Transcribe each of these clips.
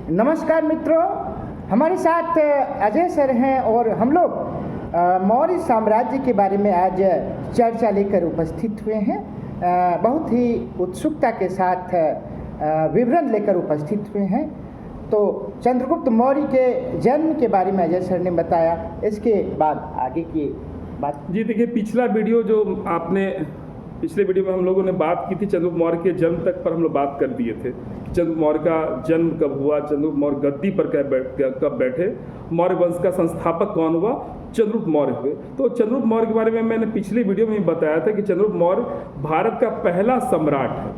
नमस्कार मित्रों, हमारे साथ अजय सर हैं और हम लोग मौर्य साम्राज्य के बारे में आज चर्चा लेकर उपस्थित हुए हैं। बहुत ही उत्सुकता के साथ विवरण लेकर उपस्थित हुए हैं। तो चंद्रगुप्त मौर्य के जन्म के बारे में अजय सर ने बताया, इसके बाद आगे की बात। जी देखिए, पिछला वीडियो जो आपने पिछले वीडियो में हम लोगों ने बात की थी चंद्रगुप्त मौर्य के जन्म तक पर हम लोग बात कर दिए थे। चंद्रगुप्त मौर्य का जन्म कब हुआ, चंद्रगुप्त मौर्य गद्दी पर कब बैठे, मौर्य वंश का संस्थापक कौन हुआ, चंद्रगुप्त मौर्य हुए। तो चंद्रगुप्त मौर्य के बारे में मैंने पिछले वीडियो में बताया था कि चंद्रगुप्त मौर्य भारत का पहला सम्राट है।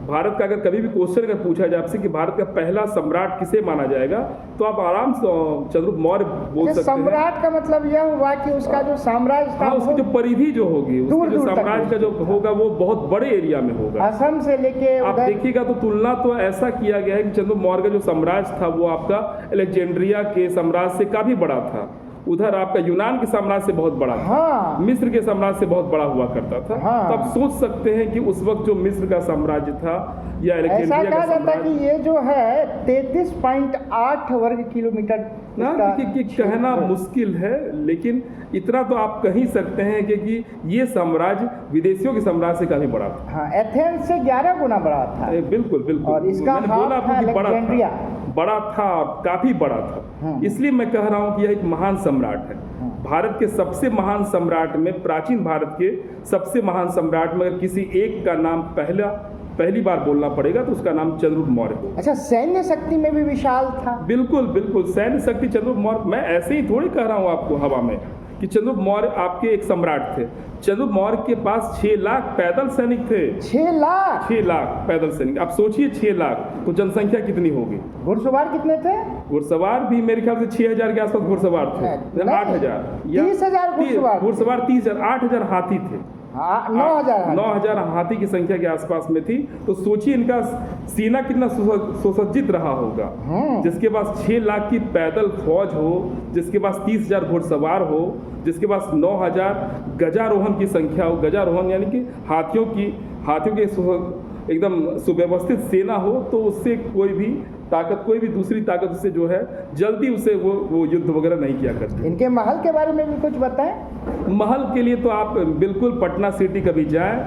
भारत का अगर कभी भी क्वेश्चन अगर पूछा जाए आपसे कि भारत का पहला सम्राट किसे माना जाएगा, तो आप आराम से चंद्रगुप्त मौर्य बोल सकते हैं। सम्राट का मतलब यह हुआ कि उसका जो साम्राज्य था, हाँ, उसकी जो परिधि जो होगी, उसकी जो साम्राज्य का जो होगा वो बहुत बड़े एरिया में होगा। असम से लेके आप देखिएगा तो तुलना तो ऐसा किया गया है कि चंद्रगुप्त मौर्य का जो साम्राज्य था वो आपका अलेक्जेंड्रिया के साम्राज्य से काफी बड़ा था। उधर आपका यूनान के साम्राज्य से बहुत बड़ा था। हाँ। मिस्र के साम्राज्य से बहुत बड़ा हुआ करता था। हाँ। तो आप सोच सकते हैं कि उस वक्त जो मिस्र का साम्राज्य था या ऐसा कहा जाता है कि ये जो है 33.8 वर्ग किलोमीटर ना कि कहना मुश्किल है, लेकिन इतना तो आप कह ही सकते हैं कि ये साम्राज्य विदेशियों के साम्राज्य से काफी बड़ा था। हाँ, एथेंस से 11 गुना बड़ा था। बिल्कुल बिल्कुल। और इसका बड़ा था और काफी बड़ा था। इसलिए मैं कह रहा हूँ कि यह एक महान सम्राट है। भारत के सबसे महान सम्राट में, प्राचीन भारत के सबसे महान सम्राट में अगर किसी एक का नाम पहली बार बोलना पड़ेगा तो उसका नाम चंद्रगुप्त मौर्य होगा। अच्छा, सैन्य शक्ति में भी विशाल था। बिल्कुल बिल्कुल, सैन्य शक्ति चंद्रगुप्त मौर्य, मैं ऐसे ही थोड़ी कह रहा हूँ आपको हवा में कि चंद्रगुप्त मौर्य आपके एक सम्राट थे। चंद्रगुप्त मौर्य के पास 6 लाख पैदल सैनिक थे। 6 लाख? 6 लाख पैदल सैनिक। आप सोचिए 6 लाख तो जनसंख्या कितनी होगी। घुड़सवार कितने थे? घुड़सवार भी मेरे ख्याल से 6,000 के आसपास घुड़सवार थे। 8,000 30,000 घुड़सवार 30,000, 8,000 हाथी थे। 9,000 हाथी की संख्या के आसपास में थी। तो सोचिए इनका सेना कितना सुसज्जित रहा होगा, जिसके पास 6 लाख की पैदल फौज हो, जिसके पास 30,000 घुड़सवार हो, जिसके पास 9,000 गजारोहण की संख्या हो। गजारोहण यानी कि हाथियों की एकदम सुव्यवस्थित सेना हो, तो उससे कोई भी दूसरी ताकत उससे जो है जल्दी उसे वो युद्ध वगैरह नहीं किया करती। इनके महल के बारे में भी कुछ बताएं। महल के लिए तो आप बिल्कुल पटना सिटी कभी जाएं।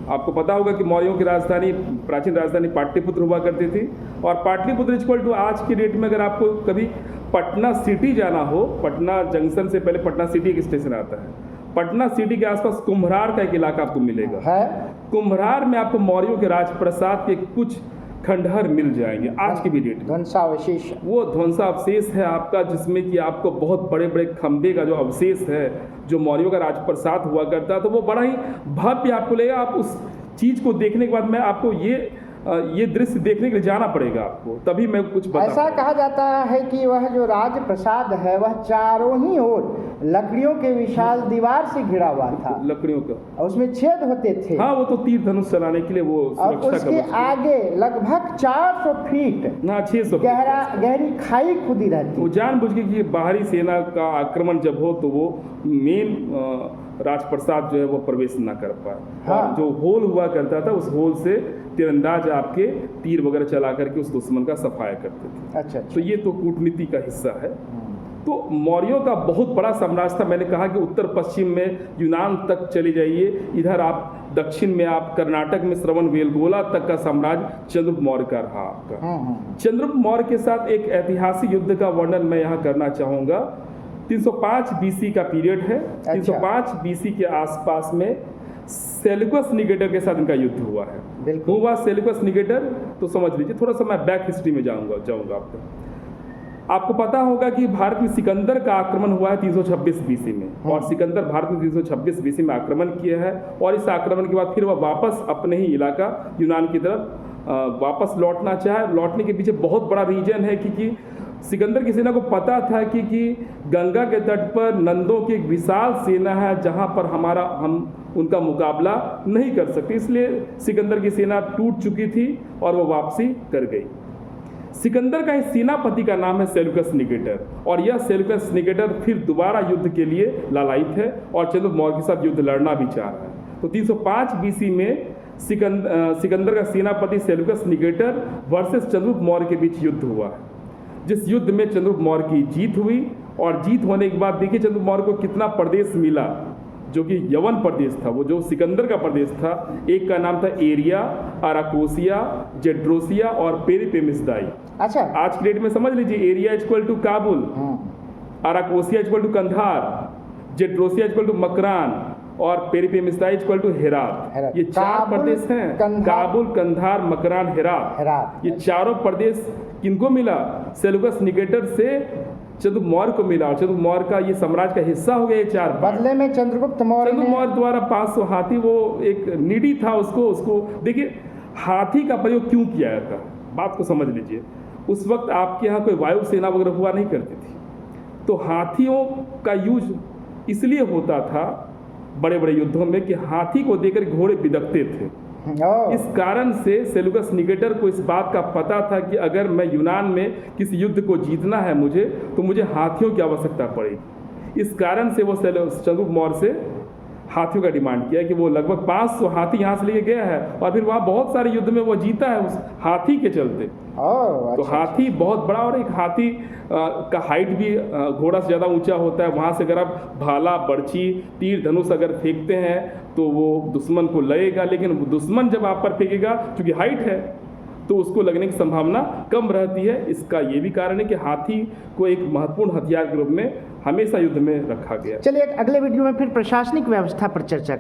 आपको पता होगा कि मौर्यों की राजधानी, प्राचीन राजधानी पाटलिपुत्र हुआ करती थी। और पाटलिपुत्र इक्वल टू आज की डेट में अगर आपको कभी पटना सिटी जाना हो, पटना जंक्शन से पहले पटना सिटी एक स्टेशन आता है, पटना सिटी के आसपास कुम्भरार का एक इलाका आपको मिलेगा है। कुम्भरार में आपको मौर्यों के राजप्रसाद के कुछ खंडहर मिल जाएंगे आज की भी डेट में। ध्वंसावशेष, वो ध्वंसावशेष है आपका, जिसमें कि आपको बहुत बड़े बड़े खंबे का जो अवशेष है, जो मौर्यों का राजप्रसाद हुआ करता, तो वो बड़ा ही भव्य आपको लगेगा। आप उस चीज को देखने के बाद मैं आपको ये दृश्य देखने के लिए जाना पड़ेगा आपको, तभी मैं कुछ बता। ऐसा कहा जाता है कि वह जो राजप्रसाद है वह चारों ही ओर लकड़ियों के विशाल दीवार से घिरा हुआ था। लकड़ियों का, और उसमें छेद होते थे। हाँ, वो तो तीर धनुष चलाने के लिए वो और उसके आगे लगभग 400 फीट 600 गहरी खाई खुदी रहती। वो जानबूझ के कि बाहरी सेना का आक्रमण जब हो तो वो मेन राजप्रसाद जो है वो प्रवेश ना कर पाए। हाँ। और जो होल हुआ करता था, उस होल से तीरंदाज आपके तीर वगैरह चला करके उस दुश्मन का सफाया करते थे। अच्छा। तो ये तो कूटनीति का हिस्सा है। तो मौर्यों का बहुत बड़ा साम्राज्य था। मैंने कहा कि उत्तर पश्चिम में यूनान तक चले जाइए, इधर आप दक्षिण में आप कर्नाटक में श्रवणबेलगोला तक का साम्राज्य चंद्रगुप्त मौर्य का रहा आपका। चंद्रगुप्त मौर्य के साथ एक ऐतिहासिक युद्ध का वर्णन मैं यहाँ करना चाहूँगा। 305 BC का पीरियड है। 305 BC के आसपास में सेल्यूकस निकेटर के साथ इनका युद्ध हुआ है। हुआ सेल्यूकस निकेटर, तो समझ लीजिए, थोड़ा सा मैं बैक हिस्ट्री में जाऊंगा आपको पता होगा कि भारत में सिकंदर का आक्रमण हुआ है 326 BC में। और सिकंदर भारत में 326 BC में आक्रमण किया है। और इस आक्रमण के बाद फिर वह वापस अपने ही इलाका यूनान की तरफ वापस लौटना चाहे। लौटने के पीछे बहुत बड़ा रीजन है कि सिकंदर की सेना को पता था कि गंगा के तट पर नंदों की एक विशाल सेना है, जहां पर हम उनका मुकाबला नहीं कर सकते। इसलिए सिकंदर की सेना टूट चुकी थी और वो वापसी कर गई। सिकंदर का इस सेनापति का नाम है सेल्यूकस निकेटर। और यह सेल्यूकस निकेटर फिर दोबारा युद्ध के लिए लालायित है और चंद्रगुप्त मौर्य के साथ युद्ध लड़ना भी चाह रहा है। तो 305 BC में सिकंदर का सेनापति Seleucus Nicator versus Chandragupta Maurya के बीच युद्ध हुआ है। जिस युद्ध में चंद्रगुप्त मौर्य की जीत हुई, और जीत होने के बाद देखिए चंद्रगुप्त मौर्य को कितना प्रदेश मिला, जो कि यवन प्रदेश था, वो जो सिकंदर का प्रदेश था। एक का नाम था एरिया, अराकोसिया, जेड्रोसिया और पेरिपेमिसदाई। अच्छा, आज की डेट में समझ लीजिए, area equal to Kabul, Arachosia equal to Kandahar, Gedrosia equal to Makran और पेरिपेमिसदाई इक्वल टू हेरात। ये चार प्रदेश हैं, काबुल, कंधार, मकरान, हेरात। ये चारों प्रदेश किनको मिला? सेल्यूकस निकेटर से चंद्रगुप्त मौर्य को मिला, और चंद्रगुप्त मौर्य का ये साम्राज्य का हिस्सा हो गया। ये चार बदले में चंद्रगुप्त मौर्य द्वारा 500 हाथी, वो एक नीडी था, उसको देखिए हाथी का प्रयोग क्यों किया था, बात को समझ लीजिए। उस वक्त आपके यहाँ कोई वायुसेना वगैरह हुआ नहीं करती थी, तो हाथियों का यूज इसलिए होता था बड़े बड़े युद्धों में कि हाथी को देकर घोड़े बिदकते थे। इस कारण से सेल्यूकस निकेटर को इस बात का पता था कि अगर मैं यूनान में किसी युद्ध को जीतना है मुझे, तो मुझे हाथियों की आवश्यकता पड़ेगी। इस कारण से वो चंद्रगुप्त मौर्य से हाथियों का डिमांड किया कि वो लगभग 500 हाथी यहाँ से लेके गया है, और फिर वहाँ बहुत सारे युद्ध में वो जीता है उस हाथी के चलते। तो हाथी बहुत बड़ा, और एक हाथी का हाइट भी घोड़ा से ज़्यादा ऊंचा होता है। वहाँ से अगर आप भाला, बर्छी, तीर, धनुष अगर फेंकते हैं तो वो दुश्मन को लगेगा, लेकिन दुश्मन जब आप पर फेंकेगा, क्योंकि हाइट है, तो उसको लगने की संभावना कम रहती है। इसका ये भी कारण है कि हाथी को एक महत्वपूर्ण हथियार के रूप में हमेशा युद्ध में रखा गया। चलिए अगले वीडियो में फिर प्रशासनिक व्यवस्था पर चर्चा